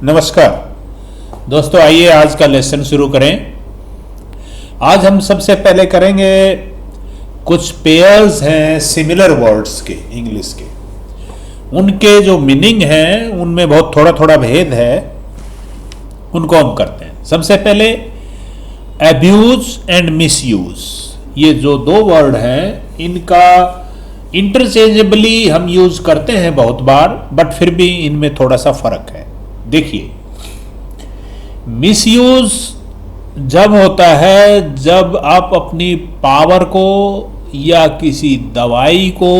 नमस्कार दोस्तों, आइए आज का लेसन शुरू करें। आज हम सबसे पहले करेंगे कुछ पेयर्स हैं सिमिलर वर्ड्स के, इंग्लिश के। उनके जो मीनिंग हैं उनमें बहुत थोड़ा थोड़ा भेद है, उनको हम करते हैं। सबसे पहले अब्यूज एंड मिसयूज, ये जो दो वर्ड हैं इनका इंटरचेंजेबली हम यूज करते हैं बहुत बार, बट फिर भी इनमें थोड़ा सा फर्क है। देखिए, मिसयूज जब होता है जब आप अपनी पावर को या किसी दवाई को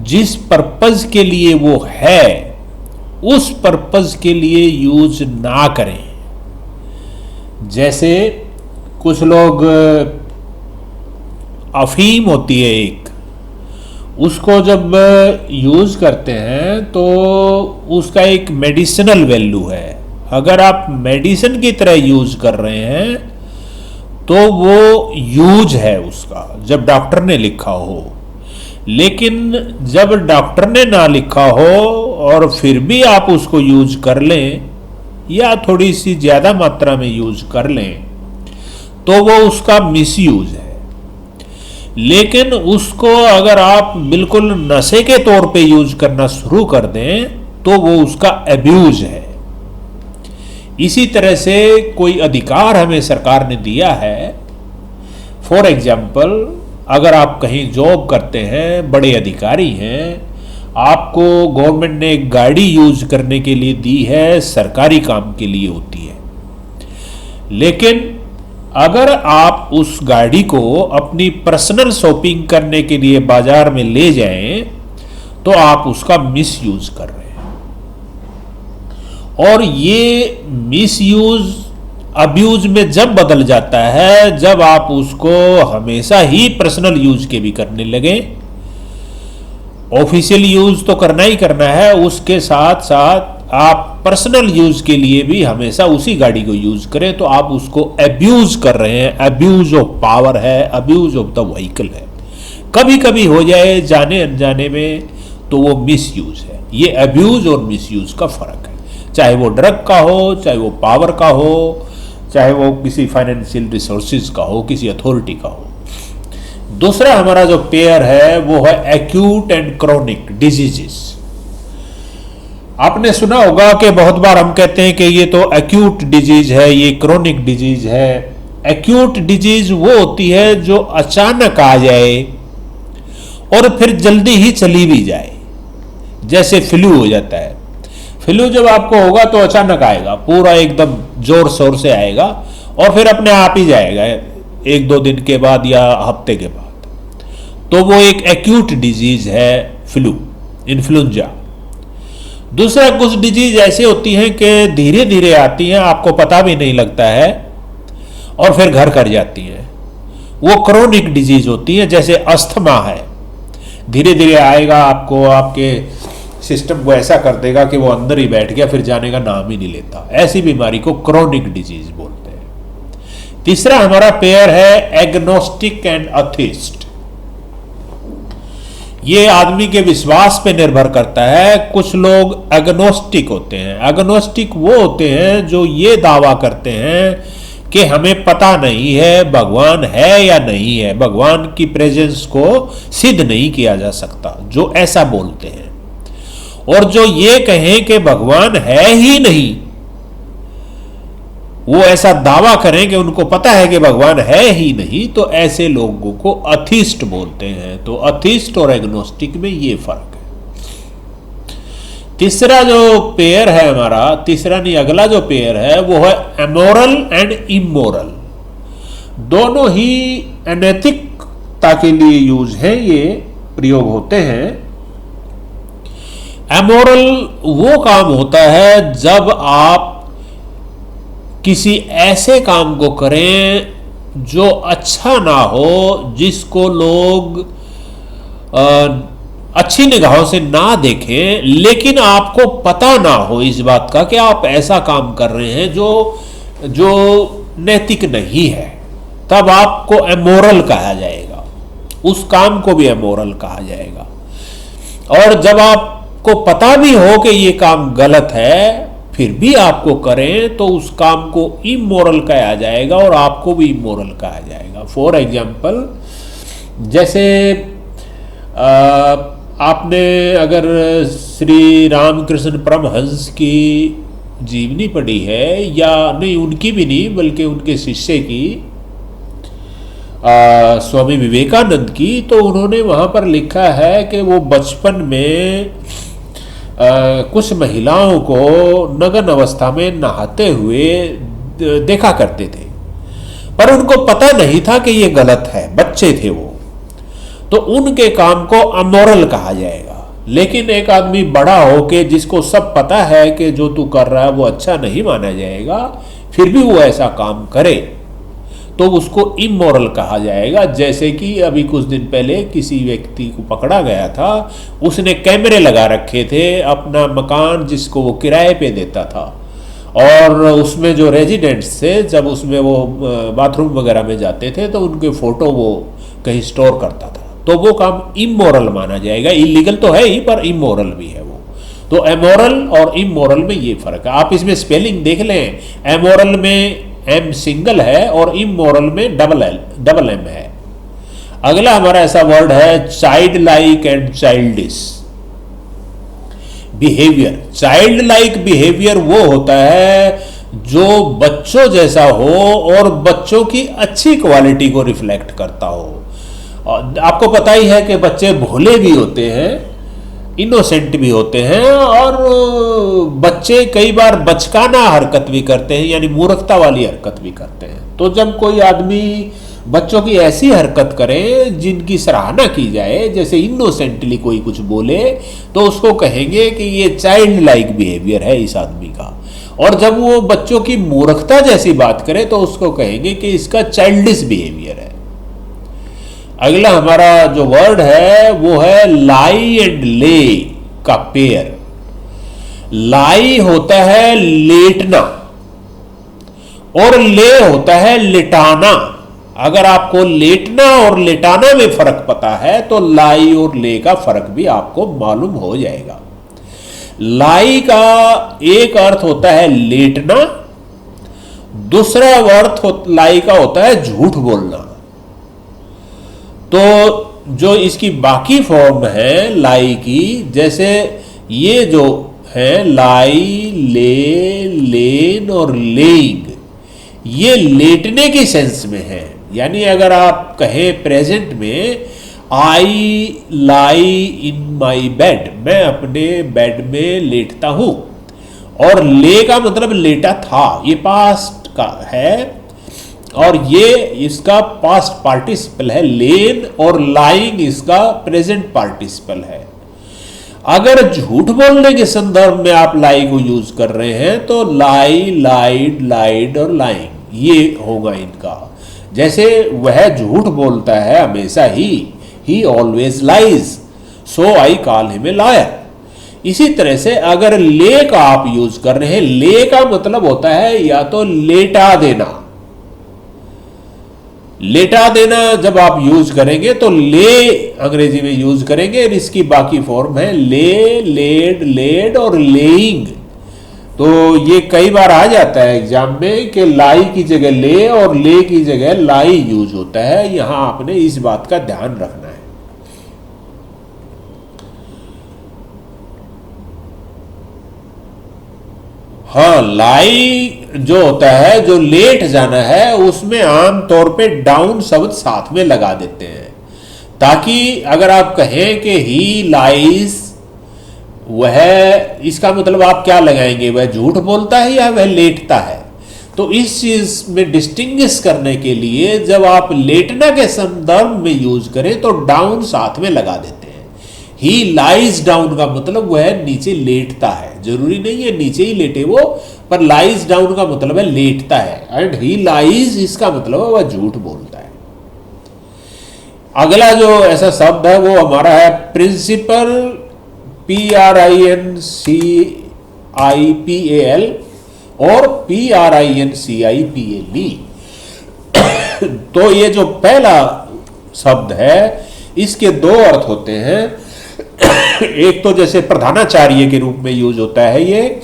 जिस पर्पज के लिए वो है उस पर्पज के लिए यूज ना करें। जैसे कुछ लोग, अफीम होती है एक, उसको जब यूज करते हैं तो उसका एक मेडिसिनल वैल्यू है। अगर आप मेडिसिन की तरह यूज कर रहे हैं तो वो यूज है उसका, जब डॉक्टर ने लिखा हो। लेकिन जब डॉक्टर ने ना लिखा हो और फिर भी आप उसको यूज कर लें या थोड़ी सी ज्यादा मात्रा में यूज कर लें तो वो उसका मिसयूज है। लेकिन उसको अगर आप बिल्कुल नशे के तौर पे यूज करना शुरू कर दें तो वो उसका अब्यूज है। इसी तरह से कोई अधिकार हमें सरकार ने दिया है। फॉर एग्जाम्पल, अगर आप कहीं जॉब करते हैं, बड़े अधिकारी हैं, आपको गवर्नमेंट ने एक गाड़ी यूज करने के लिए दी है, सरकारी काम के लिए होती है। लेकिन अगर आप उस गाड़ी को अपनी पर्सनल शॉपिंग करने के लिए बाजार में ले जाएं तो आप उसका मिसयूज कर रहे हैं। और ये मिसयूज अब्यूज में जब बदल जाता है जब आप उसको हमेशा ही पर्सनल यूज के भी करने लगे। ऑफिशियल यूज तो करना ही करना है, उसके साथ साथ आप पर्सनल यूज के लिए भी हमेशा उसी गाड़ी को यूज करें तो आप उसको अब्यूज कर रहे हैं। अब्यूज ऑफ पावर है, अब्यूज ऑफ द व्हीकल है। कभी कभी हो जाए जाने अनजाने में तो वो मिसयूज है। ये अब्यूज और मिसयूज का फर्क है, चाहे वो ड्रग का हो, चाहे वो पावर का हो, चाहे वो किसी फाइनेंशियल रिसोर्सेज का हो, किसी अथॉरिटी का हो। दूसरा हमारा जो पेयर है वो है एक्यूट एंड क्रोनिक डिजीजेस। आपने सुना होगा कि बहुत बार हम कहते हैं कि ये तो एक्यूट डिजीज है, ये क्रोनिक डिजीज है। एक्यूट डिजीज वो होती है जो अचानक आ जाए और फिर जल्दी ही चली भी जाए। जैसे फ्लू हो जाता है। फ्लू जब आपको होगा तो अचानक आएगा, पूरा एकदम जोर शोर से आएगा और फिर अपने आप ही जाएगा एक दो दिन के बाद या हफ्ते के बाद। तो वो एक एक्यूट डिजीज है, फ्लू, इन्फ्लुएंजा। दूसरा, कुछ डिजीज ऐसे होती हैं कि धीरे धीरे आती हैं, आपको पता भी नहीं लगता है और फिर घर कर जाती हैं। वो क्रोनिक डिजीज होती हैं। जैसे अस्थमा है, धीरे धीरे आएगा, आपको आपके सिस्टम को ऐसा कर देगा कि वो अंदर ही बैठ गया, फिर जाने का नाम ही नहीं लेता। ऐसी बीमारी को क्रोनिक डिजीज बोलते हैं। तीसरा हमारा पेयर है एग्नोस्टिक एंड अथिस्ट। ये आदमी के विश्वास पे निर्भर करता है। कुछ लोग एग्नोस्टिक होते हैं। एग्नोस्टिक वो होते हैं जो ये दावा करते हैं कि हमें पता नहीं है भगवान है या नहीं है, भगवान की प्रेजेंस को सिद्ध नहीं किया जा सकता, जो ऐसा बोलते हैं। और जो ये कहें कि भगवान है ही नहीं, वो ऐसा दावा करें कि उनको पता है कि भगवान है ही नहीं, तो ऐसे लोगों को अथिस्ट बोलते हैं। तो अथिस्ट और एग्नोस्टिक में ये फर्क है। तीसरा जो पेयर है हमारा, तीसरा नहीं अगला जो पेयर है वो है एमोरल एंड इमोरल। दोनों ही अनैतिकता के लिए यूज है, ये प्रयोग होते हैं। एमोरल वो काम होता है जब आप किसी ऐसे काम को करें जो अच्छा ना हो, जिसको लोग अच्छी निगाहों से ना देखें, लेकिन आपको पता ना हो इस बात का कि आप ऐसा काम कर रहे हैं जो नैतिक नहीं है, तब आपको एमोरल कहा जाएगा। उस काम को भी एमोरल कहा जाएगा। और जब आपको पता भी हो कि ये काम गलत है फिर भी आपको करें तो उस काम को इमोरल कहा जाएगा और आपको भी इमोरल कहा जाएगा। फॉर एग्जाम्पल, जैसे आपने अगर श्री रामकृष्ण परमहंस की जीवनी पढ़ी है, या नहीं उनकी भी नहीं बल्कि उनके शिष्य की स्वामी विवेकानंद की, तो उन्होंने वहाँ पर लिखा है कि वो बचपन में कुछ महिलाओं को नग्न अवस्था में नहाते हुए देखा करते थे, पर उनको पता नहीं था कि ये गलत है, बच्चे थे वो, तो उनके काम को अमोरल कहा जाएगा। लेकिन एक आदमी बड़ा हो के जिसको सब पता है कि जो तू कर रहा है वो अच्छा नहीं माना जाएगा, फिर भी वो ऐसा काम करे तो उसको इमोरल कहा जाएगा। जैसे कि अभी कुछ दिन पहले किसी व्यक्ति को पकड़ा गया था, उसने कैमरे लगा रखे थे अपना मकान जिसको वो किराए पे देता था, और उसमें जो रेजिडेंट्स थे जब उसमें वो बाथरूम वगैरह में जाते थे तो उनके फोटो वो कहीं स्टोर करता था, तो वो काम इमोरल माना जाएगा। इलीगल तो है ही पर इमोरल भी है वो। तो एमोरल और इमोरल में ये फर्क है। आप इसमें स्पेलिंग देख लें, एमोरल में एम सिंगल है और इमोरल में डबल एम है। अगला हमारा ऐसा वर्ड है child like and childish behaviour. Child like behaviour वो होता है जो बच्चों जैसा हो और बच्चों की अच्छी क्वालिटी को रिफ्लेक्ट करता हो। आपको पता ही है कि बच्चे भोले भी होते हैं, इनोसेंट भी होते हैं, और बच्चे कई बार बचकाना हरकत भी करते हैं, यानी मूर्खता वाली हरकत भी करते हैं। तो जब कोई आदमी बच्चों की ऐसी हरकत करे जिनकी सराहना की जाए, जैसे इनोसेंटली कोई कुछ बोले, तो उसको कहेंगे कि ये चाइल्ड लाइक बिहेवियर है इस आदमी का। और जब वो बच्चों की मूर्खता जैसी बात करे तो उसको कहेंगे कि इसका चाइल्डिश बिहेवियर है। अगला हमारा जो वर्ड है वो है लाई एंड ले का पेयर। लाई होता है लेटना और ले होता है लिटाना। अगर आपको लेटना और लिटाना में फर्क पता है तो लाई और ले का फर्क भी आपको मालूम हो जाएगा। लाई का एक अर्थ होता है लेटना, दूसरा अर्थ लाई का होता है झूठ बोलना। तो जो इसकी बाकी फॉर्म है लाई की, जैसे ये जो है लाई, ले, लेन और लेइंग, ये लेटने की सेंस में है। यानी अगर आप कहें प्रेजेंट में आई लाई इन माई बेड, मैं अपने बेड में लेटता हूं, और ले का मतलब लेटा था, ये पास्ट का है, और ये इसका पास्ट पार्टिसिपल है लेन, और लाइंग इसका प्रेजेंट पार्टिसिपल है। अगर झूठ बोलने के संदर्भ में आप लाई को यूज कर रहे हैं तो लाई, लाइड, लाइड और लाइंग ये होगा इनका। जैसे वह झूठ बोलता है हमेशा ही always lies, so I call him a lawyer. इसी तरह से अगर ले का आप यूज कर रहे हैं, ले का मतलब होता है या तो लेटा देना। लेटा देना जब आप यूज करेंगे तो ले अंग्रेजी में यूज करेंगे, और इसकी बाकी फॉर्म है ले, लेड, लेड और लेइंग। तो ये कई बार आ जाता है एग्जाम में कि लाई की जगह ले और ले की जगह लाई यूज होता है। यहां आपने इस बात का ध्यान रखना है। हाँ, लाई जो होता है, जो लेट जाना है, उसमें आमतौर पे डाउन शब्द साथ में लगा देते हैं, ताकि अगर आप कहें कि ही लाइज, वह, इसका मतलब आप क्या लगाएंगे, वह झूठ बोलता है या वह लेटता है। तो इस चीज में डिस्टिंग्विश करने के लिए जब आप लेटना के संदर्भ में यूज करें तो डाउन साथ में लगा देते हैं। ही लाइज डाउन का मतलब वह नीचे लेटता है, जरूरी नहीं है नीचे ही लेटे वो, पर लाइज डाउन का मतलब है लेटता है, एंड ही लाइज इसका मतलब है वह झूठ बोलता है। अगला जो ऐसा शब्द है वो हमारा है प्रिंसिपल, PRINCIPAL और PRINCIPALE। तो ये जो पहला शब्द है इसके दो अर्थ होते हैं। एक तो जैसे प्रधानाचार्य के रूप में यूज होता है ये,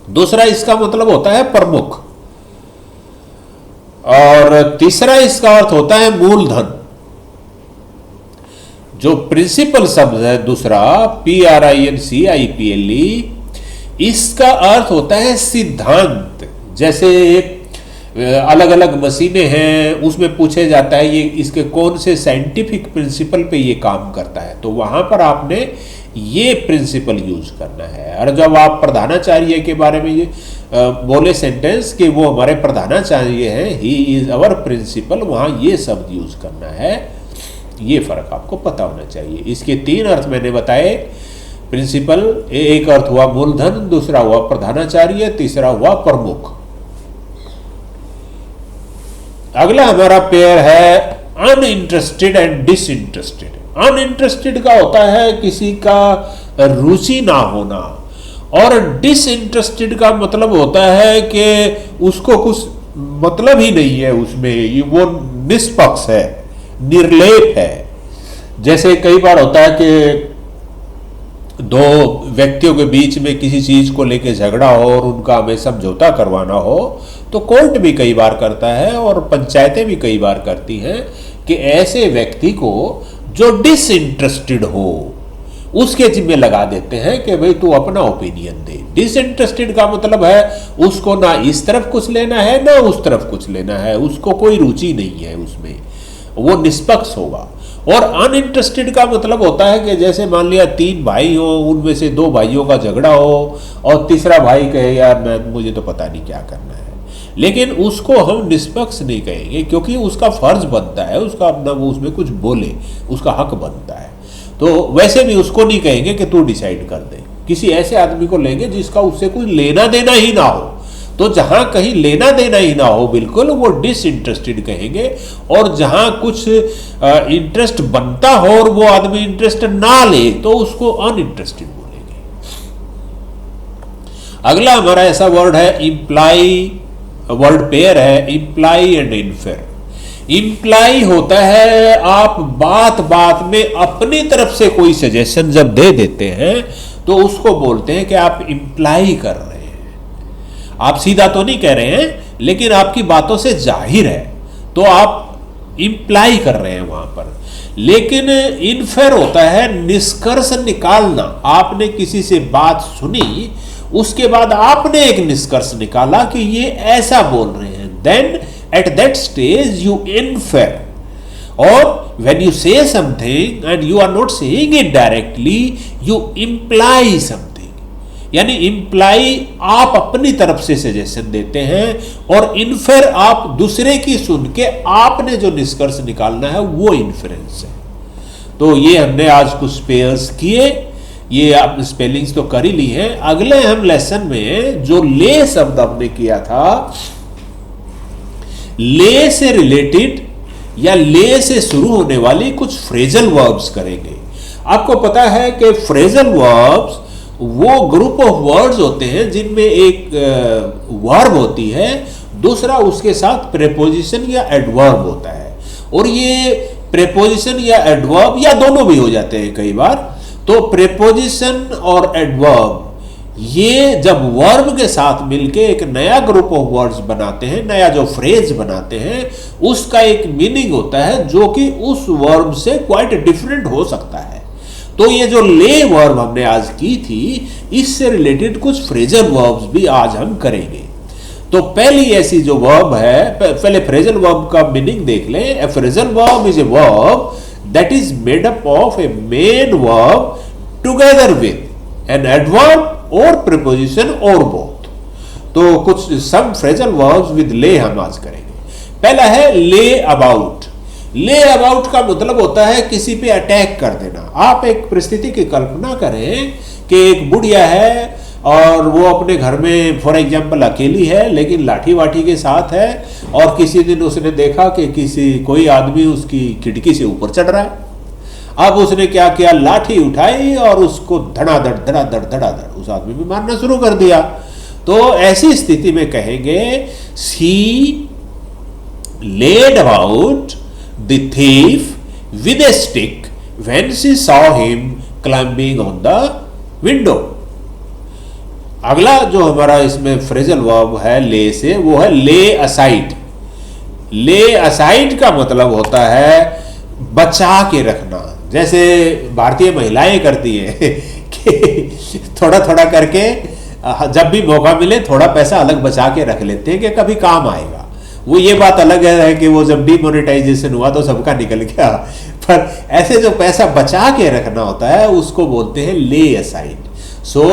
दूसरा इसका मतलब होता है प्रमुख, और तीसरा इसका अर्थ होता है मूलधन। जो प्रिंसिपल शब्द है दूसरा, PRINCIPLE, इसका अर्थ होता है सिद्धांत। जैसे अलग अलग मशीनें हैं, उसमें पूछे जाता है ये इसके कौन से साइंटिफिक प्रिंसिपल पे ये काम करता है, तो वहां पर आपने ये प्रिंसिपल यूज करना है। और जब आप प्रधानाचार्य के बारे में ये बोले सेंटेंस कि वो हमारे प्रधानाचार्य हैं, ही इज अवर प्रिंसिपल, वहां ये शब्द यूज करना है। ये फर्क आपको पता होना चाहिए। इसके 3 अर्थ मैंने बताए। प्रिंसिपल, एक अर्थ हुआ मूलधन, दूसरा हुआ प्रधानाचार्य, तीसरा हुआ प्रमुख। अगला हमारा पेयर है अनइंटरेस्टेड एंड डिसइंटरेस्टेड। अनइंटरेस्टेड का होता है किसी का रुचि ना होना, और डिसइंटरेस्टेड का मतलब होता है कि उसको कुछ मतलब ही नहीं है उसमें, वो निष्पक्ष है, निर्लेप है। जैसे कई बार होता है कि 2 व्यक्तियों के बीच में किसी चीज को लेकर झगड़ा हो और उनका हमें समझौता करवाना हो, तो कोर्ट भी कई बार करता है और पंचायतें भी कई बार करती हैं कि ऐसे व्यक्ति को जो डिसइंटरेस्टेड हो उसके जिम्मे लगा देते हैं कि भाई तू अपना ओपिनियन दे। डिसइंटरेस्टेड का मतलब है उसको ना इस तरफ कुछ लेना है ना उस तरफ कुछ लेना है, उसको कोई रुचि नहीं है उसमें, वो निष्पक्ष होगा। और अनइंटरेस्टेड का मतलब होता है कि जैसे मान लिया 3 भाई हो, उनमें से 2 भाइयों का झगड़ा हो और तीसरा भाई कहे यार मुझे तो पता नहीं क्या करना है, लेकिन उसको हम निष्पक्ष नहीं कहेंगे क्योंकि उसका फर्ज बनता है, उसका अपना वो उसमें कुछ बोले, उसका हक बनता है। तो वैसे भी उसको नहीं कहेंगे कि तू डिसाइड कर दे। किसी ऐसे आदमी को लेंगे जिसका उससे कोई लेना देना ही ना हो। तो जहां कहीं लेना देना ही ना हो बिल्कुल, वो डिसइंटरेस्टेड कहेंगे। और जहां कुछ इंटरेस्ट बनता हो और वो आदमी इंटरेस्ट ना ले तो उसको अनइंटरेस्टेड बोलेंगे। अगला हमारा ऐसा वर्ड है इम्प्लाई, वर्ड पेयर है इम्प्लाई एंड इन्फेर। इम्प्लाई होता है आप बात बात में अपनी तरफ से कोई सजेशन जब दे देते हैं तो उसको बोलते हैं कि आप इम्प्लाई कर रहे हैं। आप सीधा तो नहीं कह रहे हैं लेकिन आपकी बातों से जाहिर है, तो आप इम्प्लाई कर रहे हैं वहां पर। लेकिन इन्फेर होता है निष्कर्ष निकालना। आपने किसी से बात सुनी, उसके बाद आपने एक निष्कर्ष निकाला कि ये ऐसा बोल रहे हैं, then at that stage you infer, or when you say something and you are not saying it directly, you imply something। यानी इम्प्लाई आप अपनी तरफ से सजेशन देते हैं और इन्फेर आप दूसरे की सुन के आपने जो निष्कर्ष निकालना है वो इन्फेरेंस है। तो ये हमने आज कुछ पेयर्स किए, ये आप स्पेलिंग्स तो कर ही ली हैं। अगले हम लेसन में जो ले शब्द हमने किया था, ले से रिलेटेड या ले से शुरू होने वाली कुछ फ्रेजल वर्ब्स करेंगे। आपको पता है कि फ्रेजल वर्ब्स वो ग्रुप ऑफ वर्ड्स होते हैं जिनमें एक वर्ब होती है, दूसरा उसके साथ प्रेपोजिशन या एडवर्ब होता है। और ये प्रेपोजिशन या एडवर्ब या दोनों भी हो जाते हैं कई बार। तो प्रेपोजिशन और एडवर्ब ये जब वर्ब के साथ मिलके एक नया ग्रुप ऑफ वर्ड्स बनाते हैं, नया जो फ्रेज बनाते हैं, उसका एक मीनिंग होता है जो कि उस वर्ब से क्वाइट डिफरेंट हो सकता है। तो ये जो ले वर्ब हमने आज की थी, इससे रिलेटेड कुछ फ्रेजल वर्ब्स भी आज हम करेंगे। तो पहली ऐसी जो वर्ब है, पहले फ्रेजल वर्ब का मीनिंग देख लें। A phrasal verb is a verb that is made up of a main verb together with an adverb और प्रीपोजिशन और बोथ। तो कुछ सम फ्रेजल वर्ब्स विद ले हम आज करेंगे। पहला है ले अबाउट। ले अबाउट का मतलब होता है किसी पे अटैक कर देना। आप एक परिस्थिति की कल्पना करें कि एक बुढ़िया है और वो अपने घर में फॉर एग्जाम्पल अकेली है लेकिन लाठी वाठी के साथ है, और किसी दिन उसने देखा कि कोई आदमी उसकी खिड़की से ऊपर चढ़ रहा है। अब उसने क्या किया, लाठी उठाई और उसको धड़ाधड़ धड़ाधड़ धड़ाधड़ उस आदमी पे मारना शुरू कर दिया। तो ऐसी स्थिति में कहेंगे she laid about the thief with a stick when she saw him climbing on the window. अगला जो हमारा इसमें फ्रेजल वर्ब है ले से, वो है ले असाइड। ले असाइड का मतलब होता है बचा के रखना, जैसे भारतीय महिलाएं करती हैं कि थोड़ा थोड़ा करके जब भी मौका मिले थोड़ा पैसा अलग बचा के रख लेते हैं कि कभी काम आएगा। वो ये बात अलग है कि वो जब डिमोनेटाइजेशन हुआ तो सबका निकल गया, पर ऐसे जो पैसा बचा के रखना होता है उसको बोलते हैं ले aside. So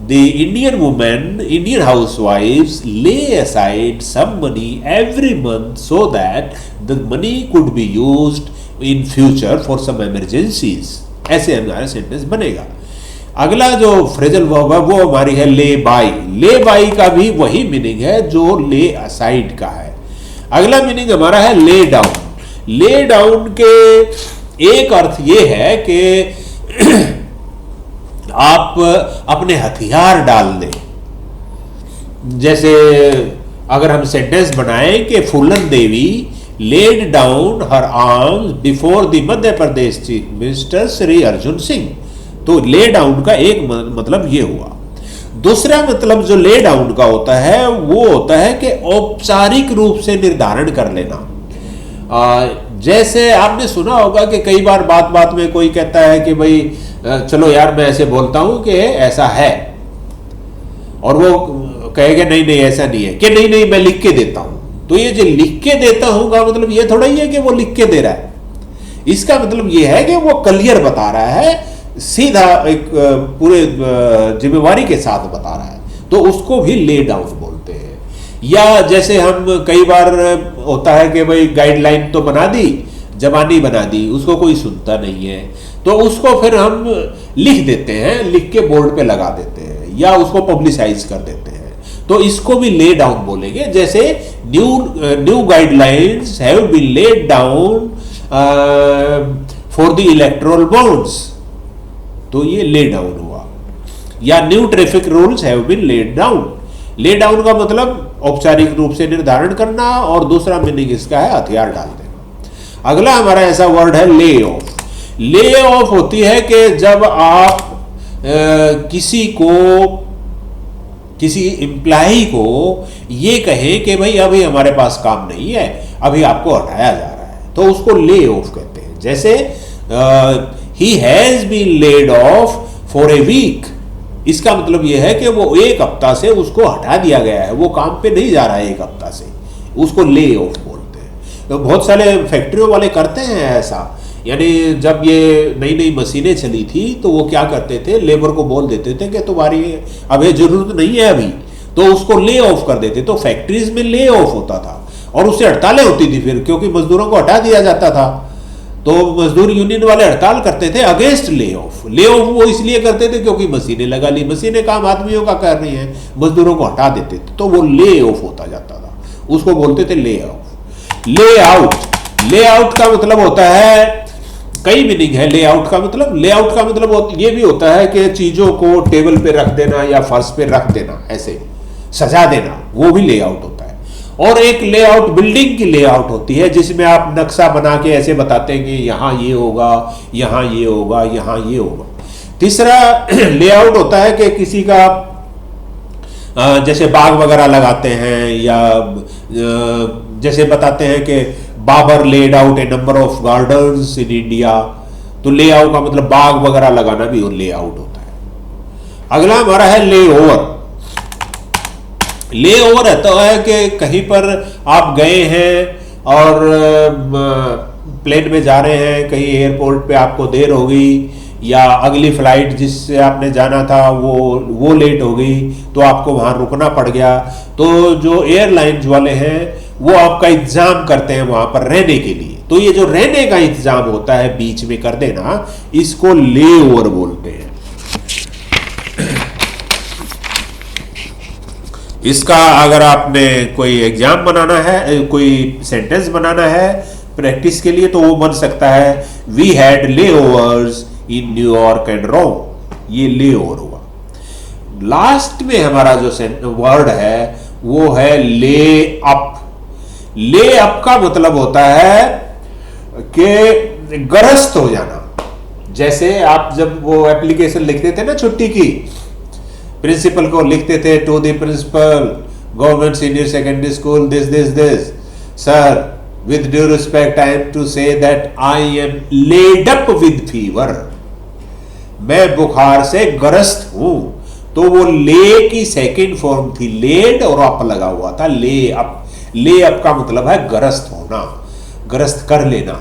the Indian women, Indian housewives lay aside some money every month so that the money could be used in future for some emergencies। ऐसे हमारा सेंटेंस बनेगा। अगला जो फ्रेजल वर्ब है वो हमारी है ले बाई। ले बाई का भी वही मीनिंग है जो ले असाइड का है। अगला मीनिंग हमारा है ले डाउन। ले डाउन के एक अर्थ ये है कि आप अपने हथियार डाल दें। जैसे अगर हम सेंटेंस बनाएं कि Phoolan Devi laid down her arms before the Madhya Pradesh chief minister Shri Arjun Singh, तो ले डाउन का एक मतलब ये हुआ। दूसरा मतलब जो ले डाउन का होता है वो होता है कि औपचारिक रूप से निर्धारण कर लेना। जैसे आपने सुना होगा कि कई बार बात बात में कोई कहता है कि भाई चलो यार मैं ऐसे बोलता हूं कि ऐसा है, और वो कहेगा नहीं नहीं ऐसा नहीं है, कि नहीं नहीं मैं लिख के देता हूं। तो ये जो लिख के देता हूं का मतलब ये थोड़ा ही है कि वो लिख के दे रहा है। इसका मतलब ये है कि वो क्लियर बता रहा है, सीधा एक पूरे जिम्मेवारी के साथ बता रहा है, तो उसको भी ले डाउन बोलते हैं। या जैसे हम कई बार होता है कि भाई गाइडलाइन तो बना दी, जबानी बना दी, उसको कोई सुनता नहीं है, तो उसको फिर हम लिख देते हैं, लिख के बोर्ड पे लगा देते हैं या उसको पब्लिसाइज कर देते हैं, तो इसको भी ले डाउन बोलेंगे। जैसे new guidelines have been laid down for the electoral bonds, तो ये ले डाउन हुआ। या new traffic rules have been laid down. Lay down का मतलब औपचारिक रूप से निर्धारण करना, और दूसरा मीनिंग इसका है हथियार डाल देना। अगला हमारा ऐसा वर्ड है ले ऑफ। ले ऑफ होती है कि जब आप किसी एम्प्लॉय को ये कहें कि भाई अभी हमारे पास काम नहीं है, अभी आपको हटाया जा रहा है, तो उसको ले ऑफ कहते हैं। जैसे ही has been laid off for a week, इसका मतलब यह है कि वो एक हफ्ता से उसको हटा दिया गया है, वो काम पे नहीं जा रहा है एक हफ्ता से, उसको ले ऑफ बोलते हैं। तो बहुत सारे फैक्ट्रियों वाले करते हैं ऐसा, यानी जब ये नई नई मशीनें चली थी तो वो क्या करते थे, लेबर को बोल देते थे कि तुम्हारी अब ये जरूरत नहीं है अभी, तो उसको ले ऑफ कर देते। तो फैक्ट्रीज में ले ऑफ होता था और उससे हड़तालें होती थी फिर, क्योंकि मजदूरों को हटा दिया जाता था। तो मजदूर यूनियन वाले हड़ताल करते थे against lay off. Lay off वो इसलिए करते थे क्योंकि मशीनें लगा ली, मशीनें काम आदमियों का कर रही हैं, मजदूरों को हटा देते थे, तो वो ले ऑफ होता जाता था, उसको बोलते थे ले ऑफ। ले आउट, ले आउट का मतलब होता है, कई मीनिंग है ले आउट का मतलब। ले आउट का मतलब ये भी होता है कि चीजों को टेबल पे रख देना या फर्श पे रख देना, ऐसे सजा देना, वो भी ले आउट होता है। और एक लेआउट बिल्डिंग की लेआउट होती है जिसमें आप नक्शा बना के ऐसे बताते हैं कि यहाँ ये होगा, यहाँ ये होगा, यहाँ ये होगा। तीसरा लेआउट होता है कि किसी का जैसे बाग वगैरह लगाते हैं, या जैसे बताते हैं कि Babur laid out a number of gardens in India, तो लेआउट का मतलब बाग वगैरह लगाना भी लेआउट होता है। अगला हमारा है ले ओवर। ले ओवर रहता है कि कहीं पर आप गए हैं और प्लेन में जा रहे हैं, कहीं एयरपोर्ट पे आपको देर हो गई, या अगली फ्लाइट जिससे आपने जाना था वो लेट हो गई, तो आपको वहाँ रुकना पड़ गया। तो जो एयरलाइंस वाले हैं वो आपका इंतजाम करते हैं वहाँ पर रहने के लिए, तो ये जो रहने का इंतजाम होता है बीच में कर देना, इसको ले ओवर बोलते हैं। इसका अगर आपने कोई एग्जाम बनाना है, कोई सेंटेंस बनाना है प्रैक्टिस के लिए, तो वो बन सकता है वी हैड ले ओवर्स इन न्यूयॉर्क एंड रोम। ये ले ओवर हुआ। लास्ट में हमारा जो वर्ड है वो है ले अप। ले अप का मतलब होता है कि ग्रस्त हो जाना। जैसे आप जब वो एप्लीकेशन लिखते थे ना छुट्टी की, प्रिंसिपल को लिखते थे, to the principal government senior secondary school this sir, with due respect I am to say that I am laid up with fever, मैं बुखार से ग्रस्त हूं। तो वो ले की सेकेंड फॉर्म थी लेड और अप लगा हुआ था, ले अप। ले अप का मतलब है ग्रस्त होना, ग्रस्त कर लेना।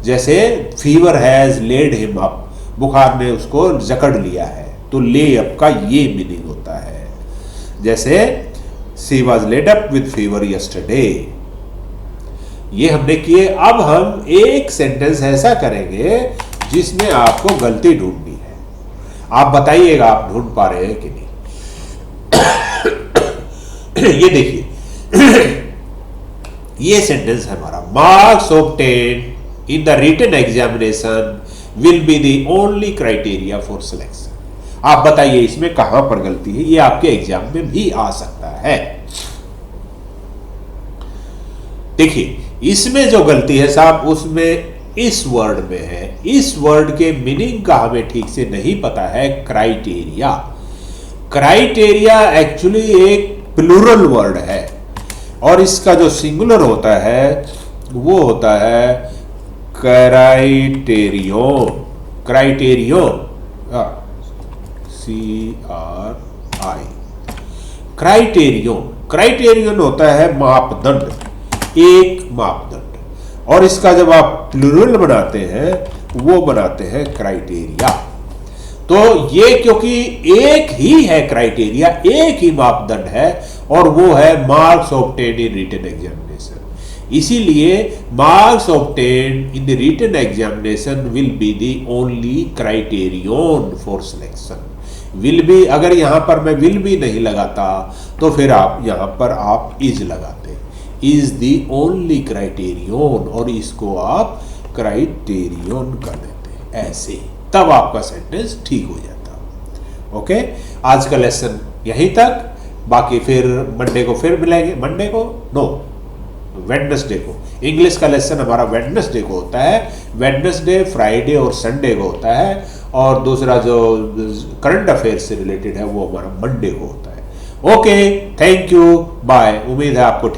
जैसे fever has lead him up, बुखार ने उसको जकड़ लिया है, तो ले अप का ये मीनिंग होता है। जैसे she was laid up with fever yesterday, ये हमने किए। अब हम एक सेंटेंस ऐसा करेंगे जिसमें आपको गलती ढूंढनी है। आप बताइएगा आप ढूंढ पा रहे हैं कि नहीं। ये देखिए, ये सेंटेंस है हमारा, marks obtained in the written examination will be the only criteria for selection. आप बताइए इसमें कहां पर गलती है, ये आपके एग्जाम में भी आ सकता है। देखिए इसमें जो गलती है साहब, उसमें इस वर्ड में है, इस वर्ड के मीनिंग का हमें ठीक से नहीं पता है। क्राइटेरिया, क्राइटेरिया एक्चुअली एक प्लूरल वर्ड है और इसका जो सिंगुलर होता है वो होता है criterion. Criterion, CRI, criterion. Criterion होता है मापदंड, एक मापदंड। और इसका जब आप प्लूरल बनाते हैं वो बनाते हैं क्राइटेरिया। तो ये क्योंकि एक ही है क्राइटेरिया, एक ही मापदंड है, और वो है marks obtained in written examination, इसीलिए marks obtained in the written examination will be the only criterion for selection. Will be, अगर यहां पर मैं विल बी नहीं लगाता तो फिर आप यहां पर आप इज लगाते, इज दी ओनली क्राइटेरियन, और इसको आप क्राइटेरियन कर देते ऐसे, तब आपका सेंटेंस ठीक हो जाता। ओके, आज का लेसन यहीं तक, बाकी फिर मंडे को फिर मिलेंगे। मंडे को नो, वेडनेसडे को। इंग्लिश का लेसन हमारा वेडनेसडे को होता है, वेडनेसडे, फ्राइडे और संडे को होता है, और दूसरा जो करंट अफेयर से रिलेटेड है वो हमारा मंडे को होता है। Okay, thank you, bye. उम्मीद है आपको ठीक